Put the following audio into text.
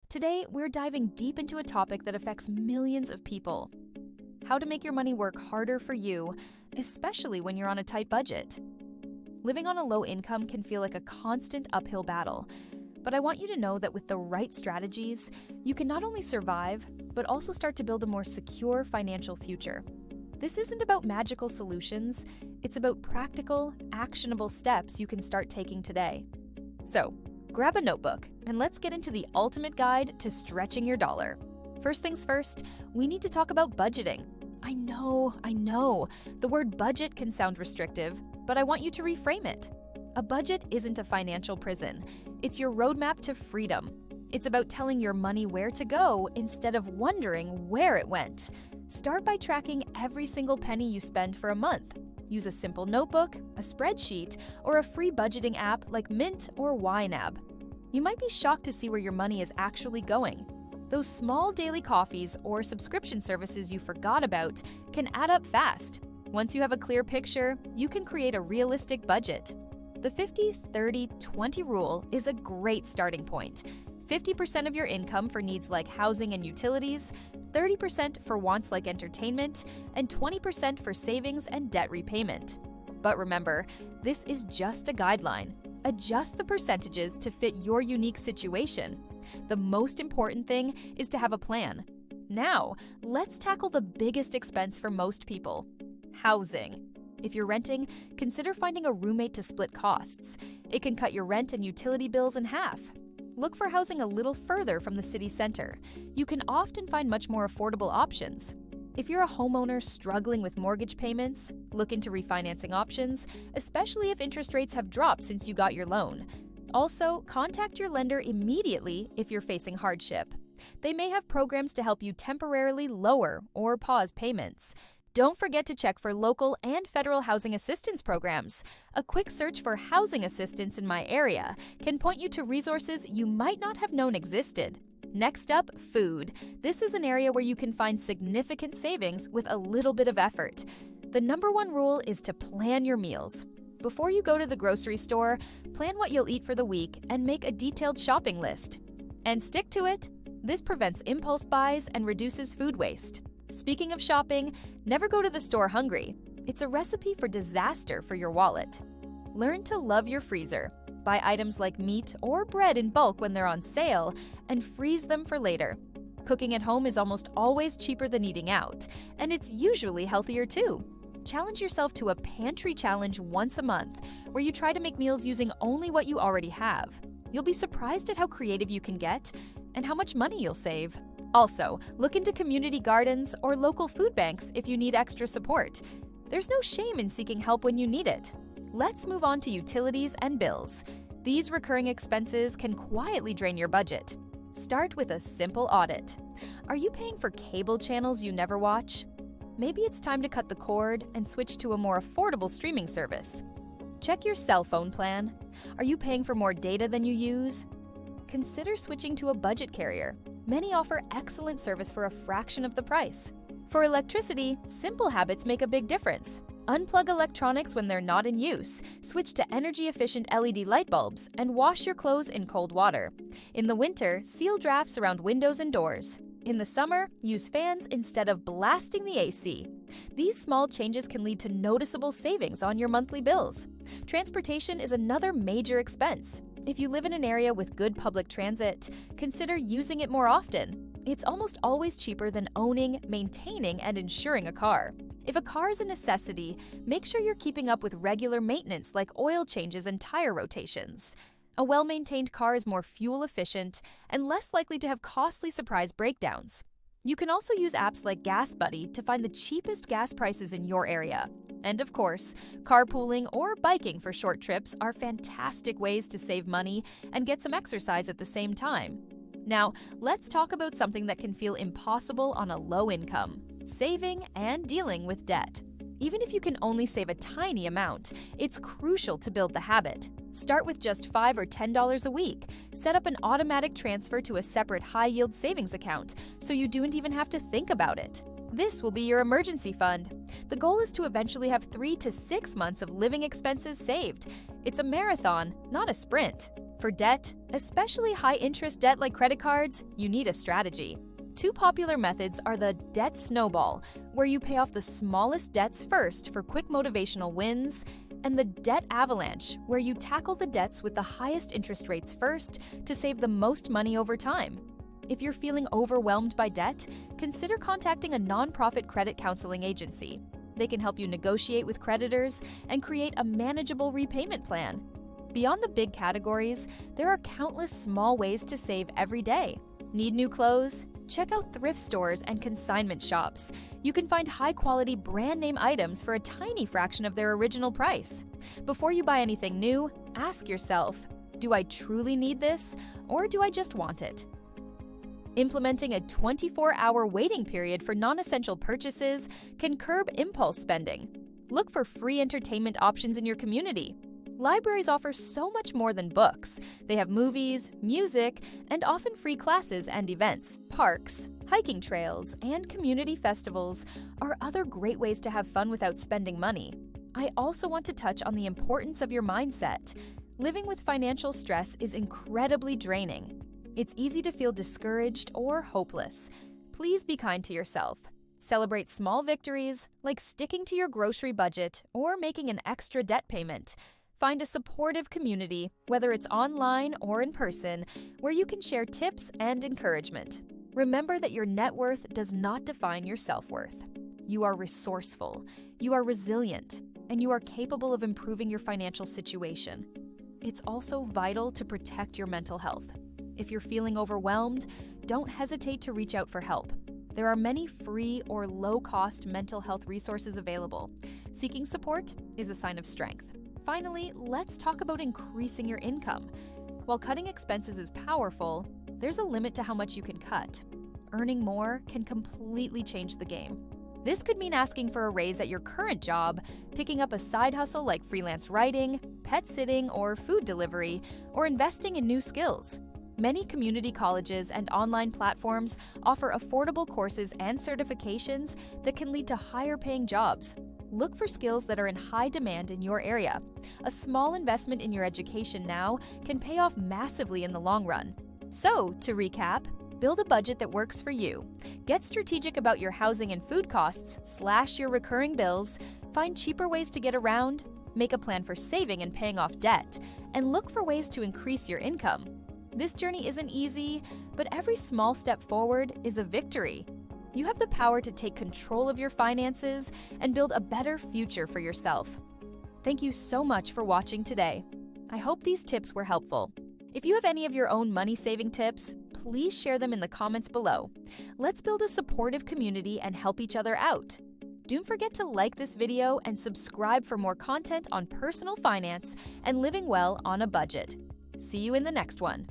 Today, we're diving deep into a topic that affects millions of people: how to make your money work harder for you, especially when you're on a tight budget. Living on a low income can feel like a constant uphill battle, but I want you to know that with the right strategies, you can not only survive, but also start to build a more secure financial future. This isn't about magical solutions, it's about practical, actionable steps you can start taking today. So, grab a notebook and let's get into the ultimate guide to stretching your dollar. First things first, we need to talk about budgeting. I know, the word budget can sound restrictive, but I want you to reframe it. A budget isn't a financial prison. It's your roadmap to freedom. It's about telling your money where to go instead of wondering where it went. Start by tracking every single penny you spend for a month. Use a simple notebook, a spreadsheet, or a free budgeting app like Mint or YNAB. You might be shocked to see where your money is actually going. Those small daily coffees or subscription services you forgot about can add up fast. Once you have a clear picture, you can create a realistic budget. The 50-30-20 rule is a great starting point. 50% of your income for needs like housing and utilities, 30% for wants like entertainment, and 20% for savings and debt repayment. But remember, this is just a guideline. Adjust the percentages to fit your unique situation. The most important thing is to have a plan. Now, let's tackle the biggest expense for most people: housing. If you're renting, consider finding a roommate to split costs. It can cut your rent and utility bills in half. Look for housing a little further from the city center. You can often find much more affordable options. If you're a homeowner struggling with mortgage payments, look into refinancing options, especially if interest rates have dropped since you got your loan. Also, contact your lender immediately if you're facing hardship. They may have programs to help you temporarily lower or pause payments. Don't forget to check for local and federal housing assistance programs. A quick search for housing assistance in my area can point you to resources you might not have known existed. Next up, food. This is an area where you can find significant savings with a little bit of effort. The number one rule is to plan your meals. Before you go to the grocery store, plan what you'll eat for the week and make a detailed shopping list. And stick to it. This prevents impulse buys and reduces food waste. Speaking of shopping, never go to the store hungry. It's a recipe for disaster for your wallet. Learn to love your freezer. Buy items like meat or bread in bulk when they're on sale and freeze them for later. Cooking at home is almost always cheaper than eating out, and it's usually healthier too. Challenge yourself to a pantry challenge once a month, where you try to make meals using only what you already have. You'll be surprised at how creative you can get and how much money you'll save. Also, look into community gardens or local food banks if you need extra support. There's no shame in seeking help when you need it. Let's move on to utilities and bills. These recurring expenses can quietly drain your budget. Start with a simple audit. Are you paying for cable channels you never watch? Maybe it's time to cut the cord and switch to a more affordable streaming service. Check your cell phone plan. Are you paying for more data than you use? Consider switching to a budget carrier. Many offer excellent service for a fraction of the price. For electricity, simple habits make a big difference. Unplug electronics when they're not in use, switch to energy-efficient LED light bulbs, and wash your clothes in cold water. In the winter, seal drafts around windows and doors. In the summer, use fans instead of blasting the AC. These small changes can lead to noticeable savings on your monthly bills. Transportation is another major expense. If you live in an area with good public transit, consider using it more often. It's almost always cheaper than owning, maintaining, and insuring a car. If a car is a necessity, make sure you're keeping up with regular maintenance like oil changes and tire rotations. A well-maintained car is more fuel efficient and less likely to have costly surprise breakdowns. You can also use apps like Gas Buddy to find the cheapest gas prices in your area. And of course, carpooling or biking for short trips are fantastic ways to save money and get some exercise at the same time. Now, let's talk about something that can feel impossible on a low income: saving and dealing with debt. Even if you can only save a tiny amount, it's crucial to build the habit. Start with just $5 or $10 a week. Set up an automatic transfer to a separate high-yield savings account so you don't even have to think about it. This will be your emergency fund. The goal is to eventually have 3 to 6 months of living expenses saved. It's a marathon, not a sprint. For debt, especially high-interest debt like credit cards, you need a strategy. Two popular methods are the debt snowball, where you pay off the smallest debts first for quick motivational wins, and the debt avalanche, where you tackle the debts with the highest interest rates first to save the most money over time. If you're feeling overwhelmed by debt, consider contacting a nonprofit credit counseling agency. They can help you negotiate with creditors and create a manageable repayment plan. Beyond the big categories, there are countless small ways to save every day. Need new clothes? Check out thrift stores and consignment shops. You can find high-quality brand-name items for a tiny fraction of their original price. Before you buy anything new, ask yourself, do I truly need this, or do I just want it? Implementing a 24-hour waiting period for non-essential purchases can curb impulse spending. Look for free entertainment options in your community. Libraries offer so much more than books. They have movies, music, and often free classes and events. Parks, hiking trails, and community festivals are other great ways to have fun without spending money. I also want to touch on the importance of your mindset. Living with financial stress is incredibly draining. It's easy to feel discouraged or hopeless. Please be kind to yourself. Celebrate small victories, like sticking to your grocery budget or making an extra debt payment. Find a supportive community, whether it's online or in person, where you can share tips and encouragement. Remember that your net worth does not define your self-worth. You are resourceful, you are resilient, and you are capable of improving your financial situation. It's also vital to protect your mental health. If you're feeling overwhelmed, don't hesitate to reach out for help. There are many free or low-cost mental health resources available. Seeking support is a sign of strength. Finally, let's talk about increasing your income. While cutting expenses is powerful, there's a limit to how much you can cut. Earning more can completely change the game. This could mean asking for a raise at your current job, picking up a side hustle like freelance writing, pet sitting, or food delivery, or investing in new skills. Many community colleges and online platforms offer affordable courses and certifications that can lead to higher-paying jobs. Look for skills that are in high demand in your area. A small investment in your education now can pay off massively in the long run. So, to recap, build a budget that works for you. Get strategic about your housing and food costs, slash your recurring bills, find cheaper ways to get around, make a plan for saving and paying off debt, and look for ways to increase your income. This journey isn't easy, but every small step forward is a victory. You have the power to take control of your finances and build a better future for yourself. Thank you so much for watching today. I hope these tips were helpful. If you have any of your own money-saving tips, please share them in the comments below. Let's build a supportive community and help each other out. Don't forget to like this video and subscribe for more content on personal finance and living well on a budget. See you in the next one.